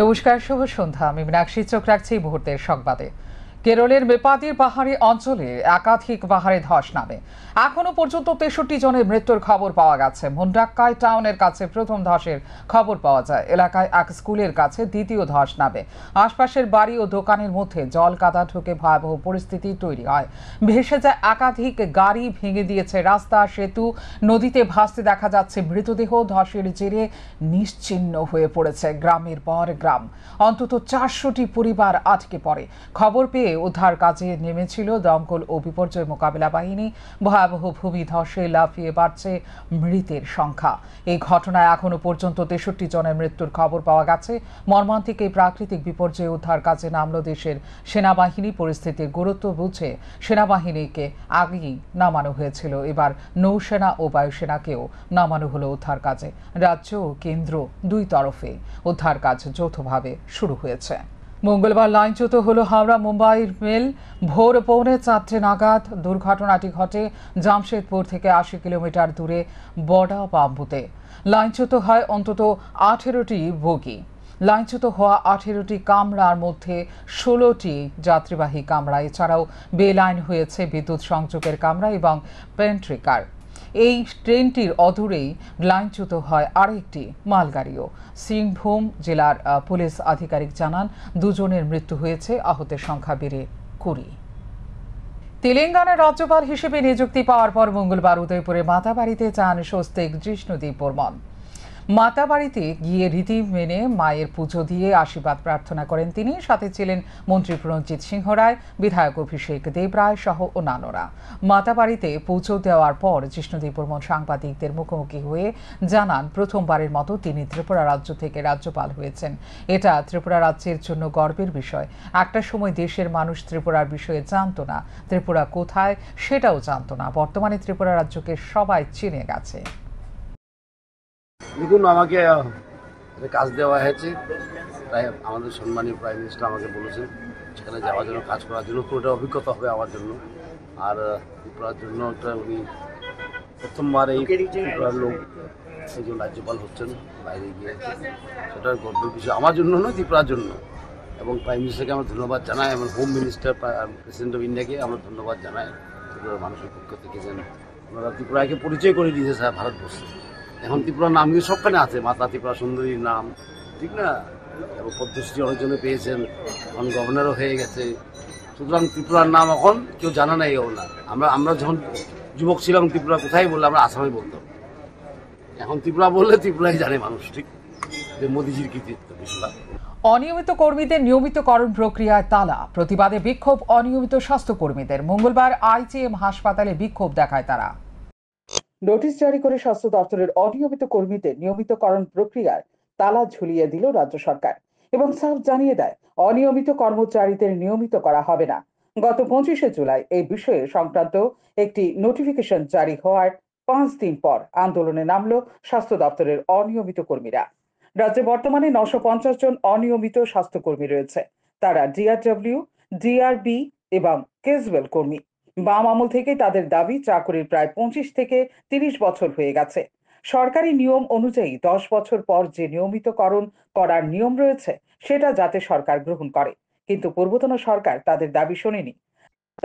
নমস্কার, শুভ সন্ধ্যা। আমি মীনাক্ষী, চোখ রাখছি এই মুহূর্তের সংবাদে। কেরলের মেপাদির পাহাড়ি অঞ্চলে একাধিক পাহাড়ে ধস নামে। এখনো পর্যন্ত 63 জনের মৃত্যুর খবর পাওয়া গেছে। মুন্ডাক্কাই টাউনের কাছে প্রথম ধসের খবর পাওয়া যায়। এলাকায় এক স্কুলের কাছে দ্বিতীয় ধস নামে। আশপাশের বাড়ি ও দোকানের মধ্যে জল কাদা ঢুকে ভয়াবহ পরিস্থিতি তৈরি হয়। ভেসে যায় একাধিক গাড়ি, ভেঙে দিয়েছে রাস্তা, সেতু। নদীতে ভাসতে দেখা যাচ্ছে মৃতদেহ। ধসের জেরে নিশ্চিহ্ন হয়ে পড়েছে গ্রামের পর গ্রাম। অন্তত 400টি পরিবার আটকে পড়ে। খবর পেয়ে উদ্ধার কাজে নেমেছিল দমকল ও বিপর্যয় মোকাবিলা বাহিনী। ভয়াবহ ভূমিধসে লাফিয়ে বাড়ছে মৃতের সংখ্যা। এই ঘটনায় এখনো পর্যন্ত 63 জনের মৃত্যুর খবর পাওয়া গেছে। মর্মান্তিক এই প্রাকৃতিক বিপর্যয়ে উদ্ধার কাজে নামল দেশের সেনাবাহিনী। পরিস্থিতির গুরুত্ব বুঝে সেনাবাহিনীকে আগেই নামানো হয়েছিল। এবার নৌসেনা ও বায়ুসেনাকেও নামানো হলো উদ্ধার কাজে। রাজ্য ও কেন্দ্র দুই তরফে উদ্ধার কাজ যৌথভাবে শুরু হয়েছে। মঙ্গলবার লাইনচ্যুত হলো হাওড়া মুম্বাইয়ের মেল। ভোর 4:45 নাগাদ দুর্ঘটনাটি ঘটে জামশেদপুর থেকে 80 কিলোমিটার দূরে বড়া বাম্বুতে। লাইনচ্যুত হয় অন্তত 18টি বগি। লাইনচ্যুত হওয়া 18টি কামরার মধ্যে 16টি যাত্রীবাহী কামরা। এছাড়াও বেলাইন হয়েছে বিদ্যুৎ সংযোগের কামরা এবং পেন্ট্রি কার। এই ট্রেনটির অদূরেই লাইনচ্যুত হয় আরেকটি মালগাড়িও। সিংভূম জেলার পুলিশ আধিকারিক জানান, 2 জনের মৃত্যু হয়েছে, আহতের সংখ্যা বেড়ে 20। তেলেঙ্গানার রাজ্যপাল হিসেবে নিযুক্তি পাওয়ার পর মঙ্গলবার উদয়পুরে মাতাবাড়িতে যান স্বস্তিক জিষ্ণুদেব বর্মন। মাতাবাড়িতে গিয়ে রীতি মেনে মায়ের পুজো দিয়ে আশীর্বাদ প্রার্থনা করেন তিনি। সাথে ছিলেন মন্ত্রী প্রণজিৎ সিংহ রায়, বিধায়ক অভিষেক দেবরায় সহ অন্যান্যরা। মাতাবাড়িতে পুজো দেওয়ার পর জিষ্ণুদেব বর্মন সাংবাদিকদের মুখোমুখি হয়ে জানান, প্রথমবারের মতো তিনি ত্রিপুরা রাজ্য থেকে রাজ্যপাল হয়েছেন। এটা ত্রিপুরা রাজ্যের জন্য গর্বের বিষয়। একটা সময় দেশের মানুষ ত্রিপুরার বিষয়ে জানতো না, ত্রিপুরা কোথায় সেটাও জানতো না। বর্তমানে ত্রিপুরা রাজ্যকে সবাই চিনে গেছে। দেখুন, আমাকে কাজ দেওয়া হয়েছে, তাই আমাদের সম্মানীয় প্রাইম মিনিস্টার আমাকে বলেছেন সেখানে যাওয়ার জন্য, কাজ করার জন্য। পুরোটা অভিজ্ঞতা হবে আমার জন্য। আর ত্রিপুরার জন্য একটা উনি প্রথমবার এই ত্রিপুরার লোক একজন রাজ্যপাল হচ্ছেন বাইরে গিয়ে, সেটা গর্বের বিষয় আমার জন্য নয়, ত্রিপুরার জন্য। এবং প্রাইম মিনিস্টারকে আমরা ধন্যবাদ জানাই, এবং হোম মিনিস্টার, প্রেসিডেন্ট অফ ইন্ডিয়াকে আমরা ধন্যবাদ জানাই ত্রিপুরার মানুষের পক্ষ থেকে, যেন ওনারা ত্রিপুরাকে পরিচয় করে দিয়েছে স্যার ভারতবর্ষে। এখন ত্রিপুরার নাম কিন্তু সবখানে আছে, মাতা ত্রিপুরা সুন্দরীর নাম, ঠিক না? এবং পদ্মশ্রী অনেকজনে পেয়েছেন, এখন গভর্নরও হয়ে গেছে। সুতরাং ত্রিপুরার নাম এখন কেউ জানা নাই না। আমরা যখন যুবক ছিলাম, ত্রিপুরা কোথায় বললে আমরা আসামে বলতাম। এখন ত্রিপুরা বললে ত্রিপুরাই জানে মানুষ, ঠিক? যে মোদিজির কৃতিত্ব বেশিরভাগ। অনিয়মিত কর্মীদের নিয়মিতকরণ প্রক্রিয়ায় তালা। প্রতিবাদে বিক্ষোভ অনিয়মিত স্বাস্থ্যকর্মীদের। মঙ্গলবার আইজিএম হাসপাতালে বিক্ষোভ দেখায় তারা। নোটিশ জারি করে স্বাস্থ্য দপ্তরের অনিয়মিত কর্মীদের নিয়মিতকরণ প্রক্রিয়ায় তালা ঝুলিয়ে দিল রাজ্য সরকার এবং সাফ জানিয়ে দেয়, অনিয়মিত কর্মচারীদের নিয়মিত করা হবে না। গত 25শে জুলাই এই বিষয়ে সংক্রান্ত একটি নোটিফিকেশন জারি হওয়ার 5 দিন পর আন্দোলনে নামল স্বাস্থ্য দপ্তরের অনিয়মিত কর্মীরা। রাজ্যে বর্তমানে 950 জন অনিয়মিত স্বাস্থ্যকর্মী রয়েছে। তারা ডিআরডব্লিউ, ডিআরবি এবং ক্যাজুয়াল কর্মী। বাম আমল থেকে তাদের দাবি, চাকরির প্রায় 25 থেকে 30 বছর হয়ে গেছে। সরকারি নিয়ম অনুযায়ী 10 বছর পর যে নিয়মিতকরণ করার নিয়ম রয়েছে সেটা যাতে সরকার গ্রহণ করে, কিন্তু পূর্বতন সরকার তাদের দাবি শোনেনি।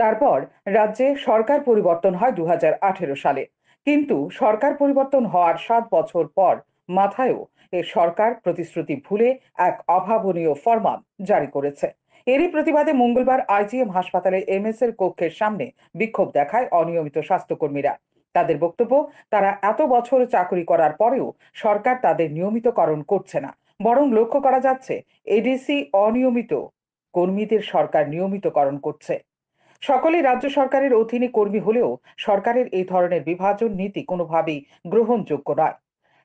তারপর রাজ্যে সরকার পরিবর্তন হয় 2018 সালে, কিন্তু সরকার পরিবর্তন হওয়ার 7 বছর পর মাথায়ও এ সরকার প্রতিশ্রুতি ভুলে এক অভাবনীয় ফরমান জারি করেছে। এরই প্রতিবাদে মঙ্গলবার আইজিএম হাসপাতালে এমএস এর কক্ষের সামনে বিক্ষোভ দেখায় অনিয়মিত স্বাস্থ্যকর্মীরা। তাদের বক্তব্য, তারা এত বছর চাকরি করার পরেও সরকার তাদের নিয়মিতকরণ করছে না, বরং লক্ষ্য করা যাচ্ছে এডিসি অনিয়মিত কর্মীদের সরকার নিয়মিতকরণ করছে। সকলেই রাজ্য সরকারের অধীনে কর্মী হলেও সরকারের এই ধরনের বিভাজন নীতি কোনোভাবেই গ্রহণযোগ্য নয়।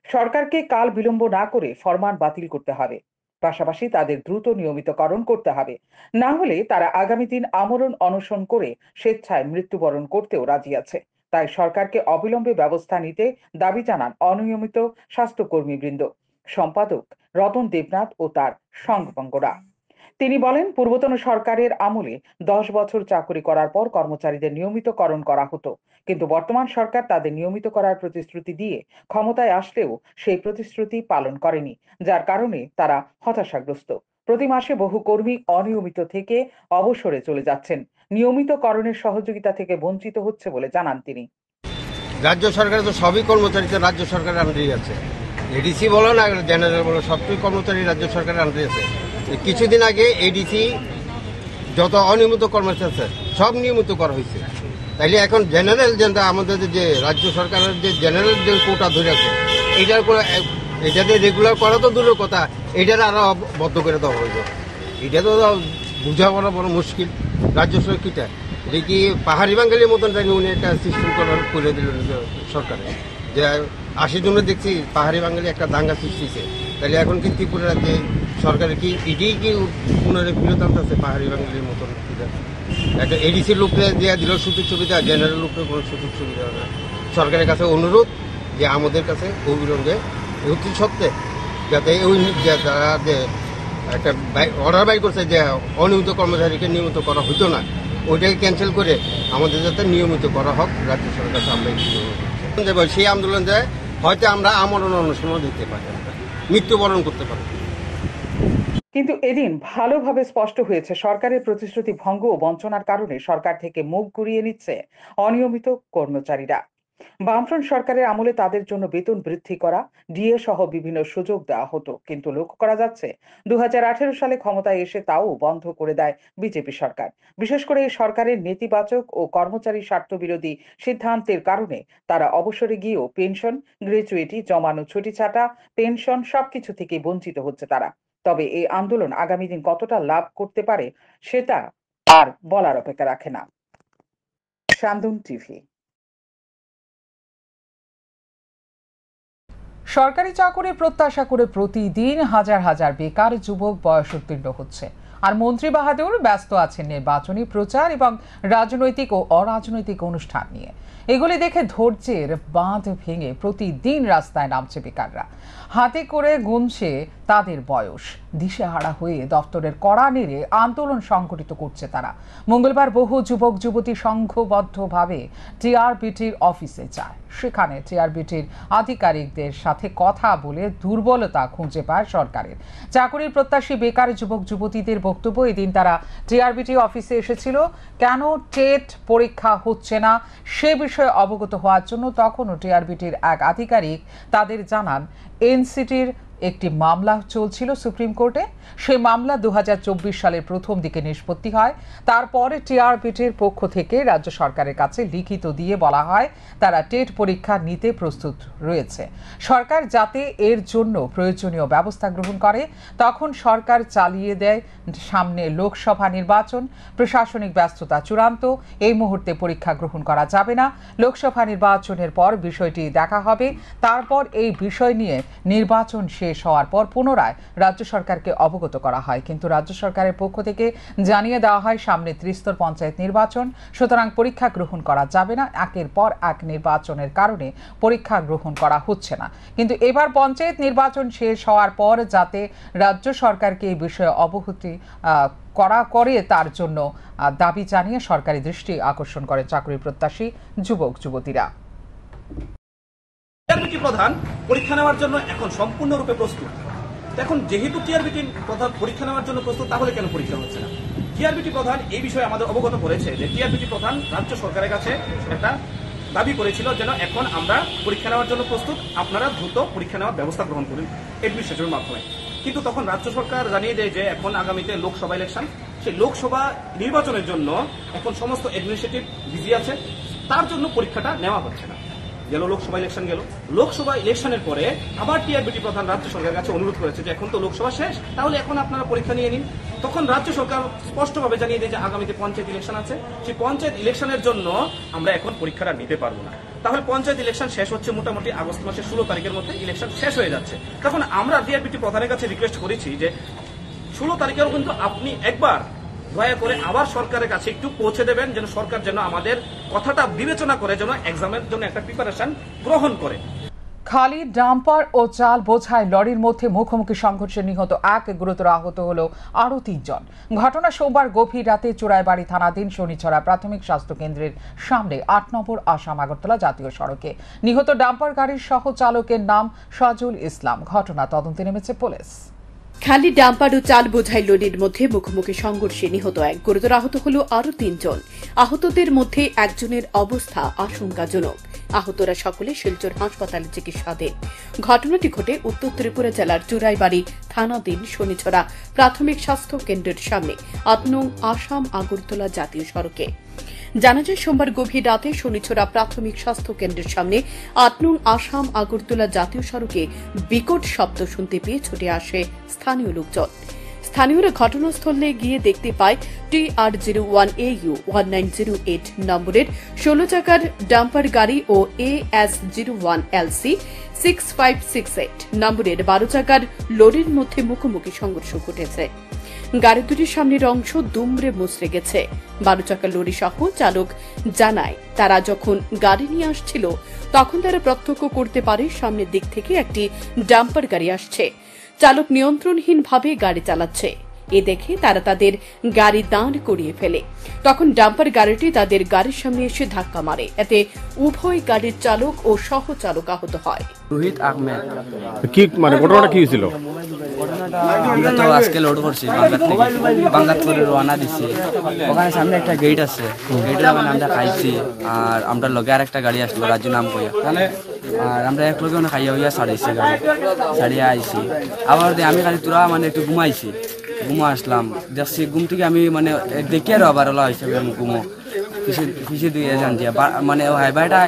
সরকারকে কাল বিলম্ব না করে ফরমান বাতিল করতে হবে, পাশাপাশি তাদের দ্রুত নিয়মিতকরণ করতে হবে। না হলে তারা আগামী দিন আমরণ অনশন করে স্বেচ্ছায় মৃত্যুবরণ করতেও রাজি আছে। তাই সরকারকে অবিলম্বে ব্যবস্থা নিতে দাবি জানান অনিয়মিত স্বাস্থ্যকর্মীবৃন্দ। সম্পাদক রতন দেবনাথ ও তার সঙ্গপাঙ্গরা। তিনি বলেন, পূর্বতন সরকারের আমলে 10 বছর চাকরি করার পর কর্মচারীদের নিয়মিতকরণ করা হতো, কিন্তু বর্তমান সরকার তাদের নিয়মিত করার প্রতিশ্রুতি দিয়ে ক্ষমতায় আসলেও সেই প্রতিশ্রুতি পালন করেনি, যার কারণে তারা হতাশাগ্রস্ত। প্রতি মাসে বহু কর্মী অনিয়মিত থেকে অবসরে চলে যাচ্ছেন, নিয়মিতকরণের সহযোগিতা থেকে বঞ্চিত হচ্ছে বলে জানান তিনি। রাজ্য সরকারে তো সবই কর্মচারী তো রাজ্য সরকারের আন্ডারেই আছে। এডিসি বলো না জেনারেল বলো, সবটাই কর্মচারী রাজ্য সরকারের আন্ডারে আছে। কিছুদিন আগে এডিসি যত অনিয়মিত কর্মচারী আছে সব নিয়মিত করা হয়েছে। তাইলে এখন জেনারেল যেটা আমাদের যে রাজ্য সরকারের যে জেনারেল যে কোটা ধরে আছে এইটার করে এটাতে রেগুলার করা তো দূরের কথা, এটার আরো বদ্ধ করে দেওয়া হইল। এটা তো বুঝা বড় মুশকিল। রাজ্য সরকার এটা কি পাহাড়ি বাঙালির মতন জানি উনি একটা সিস্টেম করে দিল সরকারে, যে 80 জনে দেখছি পাহাড়ি বাঙালি একটা দাঙ্গা সৃষ্টিছে। তাহলে এখন কি ত্রিপুরা রাজ্যে সরকারের কি এটাই কি পুনরায় ফিরত আনতেছে পাহাড়ি বাঙালির মতন? একটা এডিসির লোককে দেওয়া দিল সুযোগ সুবিধা, জেনারেল লোককে কোনো সুযোগ সুবিধা না। সরকারের কাছে অনুরোধ যে আমাদের কাছে অবিলম্বে অতি সত্ত্বে যাতে ওই যারা যে একটা অর্ডার বাই করছে যে অনিয়মিত কর্মচারীকে নিয়মিত করা হতো না, ওইটাকে ক্যান্সেল করে আমাদের যাতে নিয়মিত করা হোক রাজ্য সরকার আমরা সেই আন্দোলন যায় হয়তো আমরা আমরণ অনশনও দিতে পারি, আমরা মৃত্যুবরণ করতে পারি। কিন্তু এদিন ভালোভাবে স্পষ্ট হয়েছে, সরকারের প্রতিশ্রুতি ভঙ্গ ও বঞ্চনার কারণে সরকার থেকে মুখ ঘুরিয়ে নিচ্ছে অনিয়মিত কর্মচারীরা। বামফ্রন্ট সরকারের আমলে তাদের জন্য বেতন বৃদ্ধি করা, ডিএ সহ বিভিন্ন সুযোগ দেওয়া হতো, কিন্তু লক্ষ্য করা যাচ্ছে 2018 সালে ক্ষমতায় এসে তাও বন্ধ করে দেয় বিজেপি সরকার। বিশেষ করে এই সরকারের নেতিবাচক ও কর্মচারী স্বার্থ বিরোধী সিদ্ধান্তের কারণে তারা অবসরে গিয়েও পেনশন, গ্র্যাচুইটি, জমানো ছুটি ছাটা, পেনশন সবকিছু থেকে বঞ্চিত হচ্ছে তারা। তবে এই আন্দোলন আগামী দিন কতটা লাভ করতে পারে সেটা আর বলার অপেক্ষা রাখে না। শান্তন টিভি। সরকারি চাকরি প্রত্যাশা করে প্রতিদিন হাজার হাজার বেকার যুবক বয়সোত্তীর্ণ হচ্ছে, আর মন্ত্রী বাহাদুর ব্যস্ত আছেন নির্বাচনী প্রচার এবং রাজনৈতিক ও অরাজনৈতিক অনুষ্ঠান নিয়ে। এগুলি দেখে ধৈর্যের বাঁধ ভেঙে প্রতিদিন রাস্তায় নামছে বেকাররা। হাতে করে গুনছে তাদের বয়স, দিশেহারা হয়ে দপ্তরের কড়া নেড়ে আন্দোলন সংগঠিত করছে তারা। মঙ্গলবার বহু যুবক যুবতী সংঘবদ্ধভাবে টিআরবিটির অফিসে যায়। সেখানে টিআরবিটির আধিকারিকদের সাথে কথা বলে দুর্বলতা খুঁজে পায় সরকারের। চাকরির প্রত্যাশী বেকার যুবক যুবতীদের বক্তব্য, এদিন তারা টিআরবিটি অফিসে এসেছিল কেন টেট পরীক্ষা হচ্ছে না সে বিষয়ে অবগত হওয়ার জন্য। তখনও টিআরবিটির এক আধিকারিক তাদের জানান, এনসিটির একটি মামলা চলছিল সুপ্রিম কোর্টে। সেই মামলা 2024 সালের প্রথম দিকে নিষ্পত্তি হয়। তারপরে টিআরবিটির পক্ষ থেকে রাজ্য সরকারের কাছে লিখিত দিয়ে বলা হয় তারা টেট পরীক্ষা নিতে প্রস্তুত রয়েছে, সরকার যাতে এর জন্য প্রয়োজনীয় ব্যবস্থা গ্রহণ করে। তখন সরকার চালিয়ে দেয় সামনে লোকসভা নির্বাচন, প্রশাসনিক ব্যস্ততা চূড়ান্ত, এই মুহূর্তে পরীক্ষা গ্রহণ করা যাবে না, লোকসভা নির্বাচনের পর বিষয়টি দেখা হবে, তারপর এই বিষয় নিয়ে নির্বাচন শেষ হওয়ার পর পুনরায় রাজ্য সরকারকে অবগত করা হয়। কিন্তু রাজ্য সরকারের পক্ষ থেকে জানিয়ে দেওয়া হয় সামনে ত্রিস্তর পঞ্চায়েত নির্বাচন, সুতরাং পরীক্ষা গ্রহণ করা যাবে না। একের পর এক নির্বাচনের কারণে পরীক্ষা গ্রহণ করা হচ্ছে না। কিন্তু এবার পঞ্চায়েত নির্বাচন শেষ হওয়ার পর যাতে রাজ্য সরকারকে এই বিষয়ে অবহিত করা করে তার জন্য দাবি জানিয়ে সরকারি দৃষ্টি আকর্ষণ করে চাকরি প্রত্যাশী যুবক যুবতীরা। টিআরবিটি প্রধান পরীক্ষা নেওয়ার জন্য এখন সম্পূর্ণরূপে প্রস্তুত। এখন যেহেতু টিআরবিটি প্রধান পরীক্ষা নেওয়ার জন্য প্রস্তুত, তাহলে কেন পরীক্ষা হচ্ছে না? টিআরবিটি প্রধান এই বিষয়ে আমাদের অবগত করেছে যে টিআরবিটি প্রধান রাজ্য সরকারের কাছে একটা দাবি করেছিল যেন এখন আমরা পরীক্ষা নেওয়ার জন্য প্রস্তুত, আপনারা দ্রুত পরীক্ষা নেওয়ার ব্যবস্থা গ্রহণ করুন এডমিনিস্ট্রেশনের মাধ্যমে। কিন্তু তখন রাজ্য সরকার জানিয়ে দেয় যে এখন আগামীতে লোকসভা ইলেকশন, সেই লোকসভা নির্বাচনের জন্য এখন সমস্ত অ্যাডমিনিস্ট্রেটিভ বিজি আছে, তার জন্য পরীক্ষাটা নেওয়া হচ্ছে না। গেল লোকসভা ইলেকশন গেল, লোকসভা ইলেকশনের পরে আবার টিআরবিটি প্রধান রাজ্য সরকারের কাছে অনুরোধ করেছে যে এখন তো লোকসভা শেষ, তাহলে এখন আপনারা পরীক্ষা নিয়ে নিন। তখন রাজ্য সরকার স্পষ্টভাবে জানিয়ে দেয় যে আগামীতে পঞ্চায়েত ইলেকশন আছে, সেই পঞ্চায়েত ইলেকশনের জন্য আমরা এখন পরীক্ষাটা নিতে পারবো না। তাহলে পঞ্চায়েত ইলেকশন শেষ হচ্ছে মোটামুটি আগস্ট মাসের 16 তারিখের মধ্যে ইলেকশন শেষ হয়ে যাচ্ছে। তখন আমরা টিআরবিটি প্রধানের কাছে রিকোয়েস্ট করেছি যে 16 তারিখেও কিন্তু আপনি একবার দয়া করে আবার সরকারের কাছে একটু পৌঁছে দেবেন, যেন সরকার যেন আমাদের কথাটা বিবেচনা করে যেন এক্সামের জন্য একটা প্রিপারেশন গ্রহণ করে। খালি ডাম্পার ও চাল বোঝাই লরির মধ্যে মুখোমুখি সংঘর্ষে নিহত এক, গুরুতর আহত হল আরও ৩ জন। ঘটনা সোমবার গভীর রাতে চুরাইবাড়ি থানাধীন শনিছড়া প্রাথমিক স্বাস্থ্য কেন্দ্রের সামনে ৮ নম্বর আসাম আগরতলা জাতীয় সড়কে। নিহত ডাম্পার গাড়ির সহ চালকের নাম সাজুল ইসলাম। ঘটনা তদন্তে নেমেছে পুলিশ। খালি ডাম্পার ও চাল বোঝাই লরির মধ্যে মুখোমুখি সংঘর্ষে নিহত এক, গুরুতর আহত হল আরও ৩ জন। আহতদের মধ্যে একজনের অবস্থা আশঙ্কাজনক। আহতরা সকলে শিলচর হাসপাতালে চিকিৎসাধীন। ঘটনাটি ঘটে উত্তর ত্রিপুরা জেলার চুরাইবাড়ি থানাধীন শনিছড়া প্রাথমিক স্বাস্থ্য কেন্দ্রের সামনে ৮ নং আসাম আগরতলা জাতীয় সড়কে। জানা যায় সোমবার গভীর রাতে শনিছড়া প্রাথমিক স্বাস্থ্য কেন্দ্রের সামনে ৮ নং আসাম আগরতলা জাতীয় সড়কে বিকট শব্দ শুনতে পেয়ে ছুটে আসে স্থানীয় লোকজন। স্থানীয়রা ঘটনাস্থলে গিয়ে দেখতে পায় TR01AU 1908 নম্বরের 16 চাকার ডাম্পার গাড়ি ও AS01LC 6568 নম্বরের 12 চাকার লরির মধ্যে মুখোমুখি সংঘর্ষ ঘটেছে। গাড়ি দুটির সামনের অংশ দুমড়ে মুচড়ে গেছে। 12 চাকার লরি সহ চালক জানায়, তারা যখন গাড়ি নিয়ে আসছিল তখন তারা প্রত্যক্ষ করতে পারে সামনের দিক থেকে একটি ডাম্পার গাড়ি আসছে। চালক নিয়ন্ত্রণহীনভাবে গাড়ি চালাচ্ছে। এ দেখে তারা তাদের গাড়ি দাঁড় করিয়ে ফেলে। তখন ডাম্পার গাড়িটি তাদের গাড়ির সামনে এসে ধাক্কা মারে। এতে উভয় গাড়ির চালক ও সহ চালক আহত হয়। রোহিত আহমেদ। কি মানে ঘটনাটা কি হয়েছিল? আমরা তো আজকে লোড করছি বাঙ্গাত করে রওনা দিচ্ছি। ওখানে সামনে একটা গেট আছে, গেটের ওখানে আমরা খাইছি। আর আমরা লগে আর একটা গাড়ি আসলো রাজ্য নাম কইয়া, আর আমরা এক লগে খাইয়া হইয়া ছাড়াইছি, গাড়ি ছাড়িয়ে আইছি। আবার আমি খালি তোরা মানে একটু ঘুমাইছি, ঘুমো আসলাম, দেখছি ঘুম থেকে আমি মানে দেখি আরো আবার ওলা হয়েছে ঘুমো পিছিয়ে দিয়ে যান যে মানে হাই বাইটা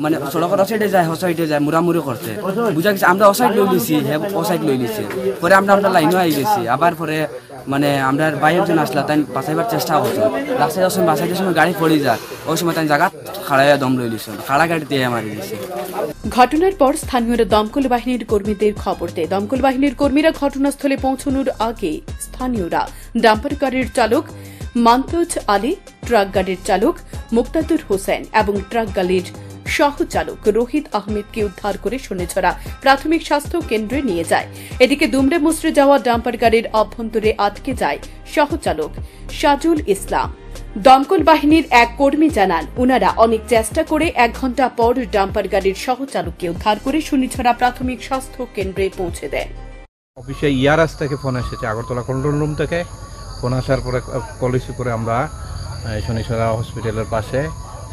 মানে সড়কের অসাইডে যায় হসাইডে যায় মুড়ামুড়ি করতে বুঝা গেছে। আমরা অসাইড লই লিছি, হ্যাঁ অসাইড লই লিছি। পরে আমরা লাইনও আই গেছি। আবার পরে মানে আমরা বাইরে একজন আসলা, তাই বাঁচাইবার চেষ্টা করছো। রাস্তায় যখন বাঁচাইতে সময় গাড়ি পড়ে যায়, ওই সময় তাই জায়গা খাড়াইয়া দম লই লিছ, খাড়া গাড়ি দিয়ে মারি দিছে। ঘটনার পর স্থানীয়রা দমকল বাহিনীর কর্মীদের খবর দেয়। দমকল বাহিনীর কর্মীরা ঘটনাস্থলে পৌঁছানোর আগে স্থানীয়রা ডাম্পার গাড়ির চালক মান্তুজ আলী, ট্রাক গাড়ির চালক মুক্তাদুর হোসেন এবং ট্রাক গাড়ির সহচালক রোহিত আহমেদকে উদ্ধার করে শনিছড়া প্রাথমিক স্বাস্থ্য কেন্দ্রে নিয়ে যায়। এদিকে দুমড়ে মুচড়ে যাওয়া ডাম্পার গাড়ির অভ্যন্তরে আটকে যায় সহচালক সাজুল ইসলাম। দমকল বাহিনীর এক কর্মী জানান, উনারা অনেক চেষ্টা করে 1 ঘণ্টা পর ডাম্পার গাড়ির সহচালককে উদ্ধার করে শনিছড়া প্রাথমিক স্বাস্থ্য কেন্দ্রে পৌঁছে দেন। অফিসে ইয়ারাস থেকে ফোন এসেছে, আগরতলা কন্ট্রোল রুম থেকে ফোন আসার পরে কল রিসিভ করে আমরা শনিছড়া হসপিটালের পাশে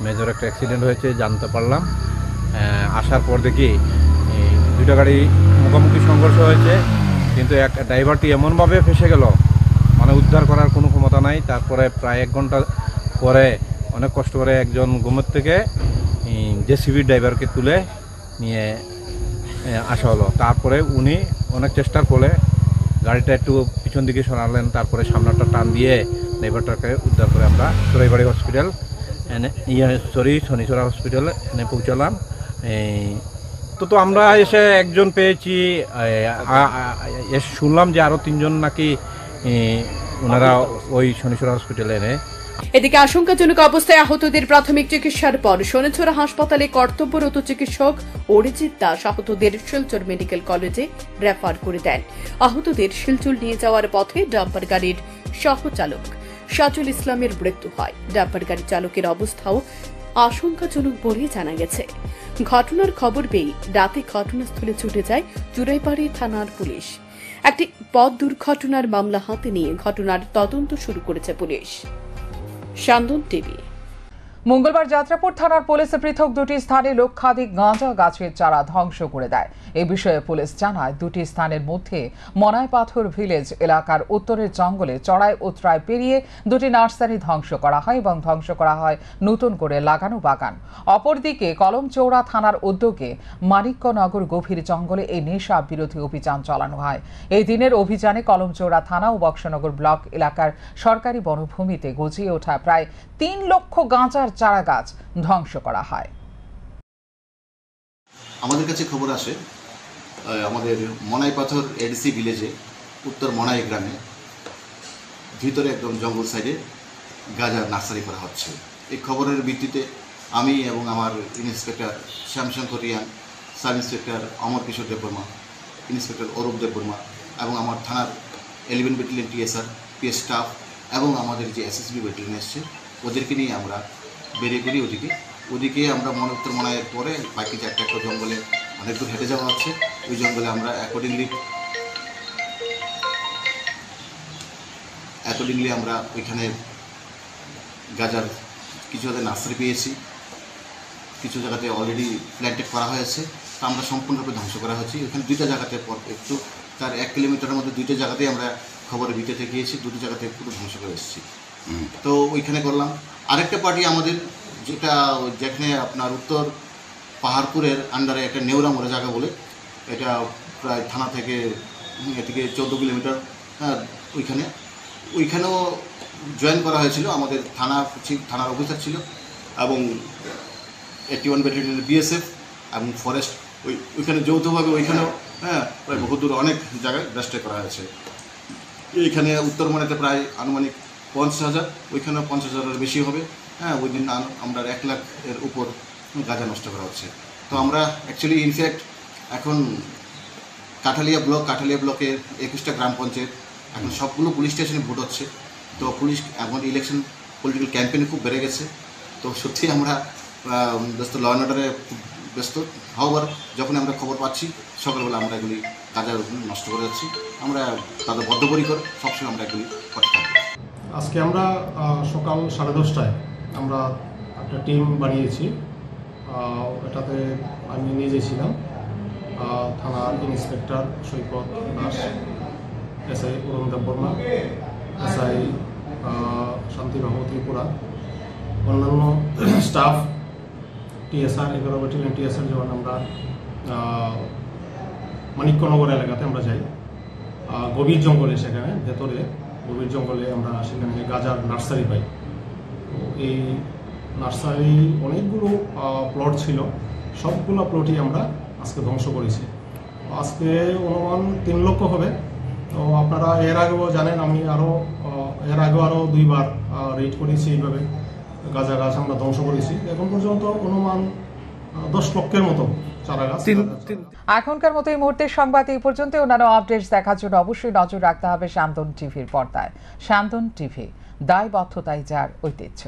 মেজর একটা অ্যাক্সিডেন্ট হয়েছে জানতে পারলাম। আসার পর দেখি 2টা গাড়ি মুখোমুখি সংঘর্ষ হয়েছে, কিন্তু এক ড্রাইভারটি এমনভাবে ফেসে গেল মানে উদ্ধার করার কোনো ক্ষমতা নাই। তারপরে প্রায় 1 ঘন্টা পরে অনেক কষ্ট করে একজন ঘুমের থেকে জেসিবি ড্রাইভারকে তুলে নিয়ে আসা হলো। তারপরে উনি অনেক চেষ্টার ফলে গাড়িটা একটু পিছন দিকে সরালেন, তারপরে সামনেটা টান দিয়ে ড্রাইভারটাকে উদ্ধার করে আমরা চুরাইবাড়ি হসপিটাল শনিছড়া হসপিটালে এনে পৌঁছালাম। তো আমরা এসে একজন পেয়েছি, শুনলাম যে আরও 3 জন নাকি ওনারা ওই শনিছড়া হসপিটালে এনে। এদিকে আশঙ্কাজনক অবস্থায় আহতদের প্রাথমিক চিকিৎসার পর শনিছড়া হাসপাতালে কর্তব্যরত চিকিৎসক অরিজিৎ দাস আহতদের শিলচর মেডিকেল কলেজে রেফার করে দেন। আহতদের শিলচর নিয়ে যাওয়ার পথে ডাম্পার গাড়ির সহচালক সাজুল ইসলামের মৃত্যু হয়। ডাম্পার গাড়ি চালকের অবস্থাও আশঙ্কাজনক বলে জানা গেছে। ঘটনার খবর পেয়ে রাতে ঘটনাস্থলে ছুটে যায় চুরাইবাড়ি থানার পুলিশ। একটি পথ দুর্ঘটনার মামলা হাতে নিয়ে ঘটনার তদন্ত শুরু করেছে পুলিশ। শান্তন টিভি। মঙ্গলবার যাত্রাপুর থানার পুলিশ পৃথক 2টি স্থানে লক্ষাধিক গাঁজা গাছের চারা ধ্বংস করে দেয়। এই বিষয়ে পুলিশ জানায়, 2টি স্থানের মধ্যে মনাইপাথর ভিলেজ এলাকার উত্তরের জঙ্গলে চড়াই উতরাই পেরিয়ে 2টি নার্সারি ধ্বংস করা হয় এবং ধ্বংস করা হয় নতুন করে লাগানো বাগান। অপরদিকে কলমচৌড়া থানার উদ্যোগে মানিক্যনগর গভীর জঙ্গলে এই নেশা বিরোধী অভিযান চালানো হয়। এই দিনের অভিযানে কলমচৌড়া থানা ও বক্সনগর ব্লক এলাকার সরকারি বনভূমিতে গজিয়ে ওঠা প্রায় 3 লক্ষ গাঁজার চারা গাছ ধ্বংস করা হয়। আমাদের কাছে খবর আসে আমাদের মনাইপাথর এডিসি ভিলেজে উত্তর মনাই গ্রামে ভিতরে একদম জঙ্গল সাইডে গাঁজার নার্সারি করা হচ্ছে। এই খবরের ভিত্তিতে আমি এবং আমার inspector Shyamshankar Riyan sub inspector Amar Kishore Debbarma, inspector Arup Debbarma এবং আমার থানার 11 ব্যাটালিয়ন টিএসআর, পিএস স্টাফ এবং আমাদের যে এসএসবি ব্যাটালিয়ন এসছে ওদেরকে নিয়ে আমরা বেরিয়ে পড়ি ওদিকে আমরা উত্তর মনাইয়ের পরে বাকি যে একটা জঙ্গলে অনেক দূর হেঁটে যাওয়া হচ্ছে। ওই জঙ্গলে আমরা অ্যাকর্ডিংলি আমরা ওইখানে গাজার কিছু জায়গায় নার্সারি পেয়েছি, কিছু জায়গাতে অলরেডি প্ল্যান্টেড করা হয়েছে, তা আমরা সম্পূর্ণরূপে ধ্বংস করা হয়েছি। ওইখানে 2টা জায়গাতে একটু তার 1 কিলোমিটারের মধ্যে 2টা জায়গাতেই আমরা খবরের ভিত্তিতে গিয়েছি, 2টো জায়গাতে পুরো ধ্বংস করে এসেছি। তো ওইখানে করলাম। আরেকটা পার্টি আমাদের যেখানে আপনার উত্তর পাহাড়পুরের আন্ডারে একটা নেওরা মোড়ে জায়গা বলে, এটা প্রায় থানা থেকে এদিকে 14 কিলোমিটার, ওইখানেও জয়েন করা হয়েছিল। আমাদের থানার অফিসার ছিল এবং 81 ব্যাটালিয়নের বিএসএফ এবং ফরেস্ট ওইখানে যৌথভাবে ওইখানেও প্রায় বহুদূর অনেক জায়গায় ব্যাস্টে করা হয়েছে। এইখানে উত্তরমনাতে প্রায় আনুমানিক 50,000, ওইখানেও 50,000-এর বেশি হবে। ওই দিন আমরা 1 লাখের উপর গাঁজা নষ্ট করা হচ্ছে। তো আমরা অ্যাকচুয়ালি ইনফ্যাক্ট এখন কাঠালিয়া ব্লকের 21টা গ্রাম পঞ্চায়েত এখন সবগুলো পুলিশ স্টেশনে ভোট হচ্ছে। তো পুলিশ এখন ইলেকশন পলিটিক্যাল ক্যাম্পেইনে খুব বেড়ে গেছে। তো সত্যি আমরা ব্যস্ত, ল অ্যান্ড অর্ডারে ব্যস্ত হওয়ার যখন আমরা খবর পাচ্ছি সকালবেলা আমরা এগুলি গাঁজা নষ্ট করে যাচ্ছি। আমরা তাদের বদ্ধপরিকর, সবসময় আমরা এগুলি করতে থাকবো। আজকে আমরা সকাল 10:30টায় আমরা একটা টিম বানিয়েছি। এটাতে আমি নিজে ছিলাম, থানার ইন্সপেক্টর সৈকত দাস, এসআই অরুণ দেববর্মা, এসআই শান্তিবাবু ত্রিপুরা, অন্যান্য স্টাফ, টিএসআর 11 ব্যাটালিয়ন টিএসআর যেমন আমরা মানিক্যনগর এলাকাতে আমরা যাই। গভীর জঙ্গলে, সেখানে ভেতরে গভীর জঙ্গলে আমরা সেখানে গাজার নার্সারি পাই। তো এই নার্সারি অনেকগুলো প্লট ছিল, সবগুলো প্লটই আমরা আজকে ধ্বংস করেছি। আজকে অনুমান 3 লক্ষ হবে। তো আপনারা এর আগেও জানেন, আমি এর আগেও আরও 2বার রেড করেছি, এইভাবে গাঁজা গাছ আমরা ধ্বংস করেছি। এখন পর্যন্ত অনুমান 10 লক্ষের মতো চারা গাছ। এখনকার মতো এই মুহূর্তের সংবাদ এই পর্যন্ত। অন্যান্য আপডেটস দেখার জন্য অবশ্যই নজর রাখতে হবে শান্তন টিভির পর্দায়। শান্তন টিভি, দায়বদ্ধতাই যার ঐতিহ্য।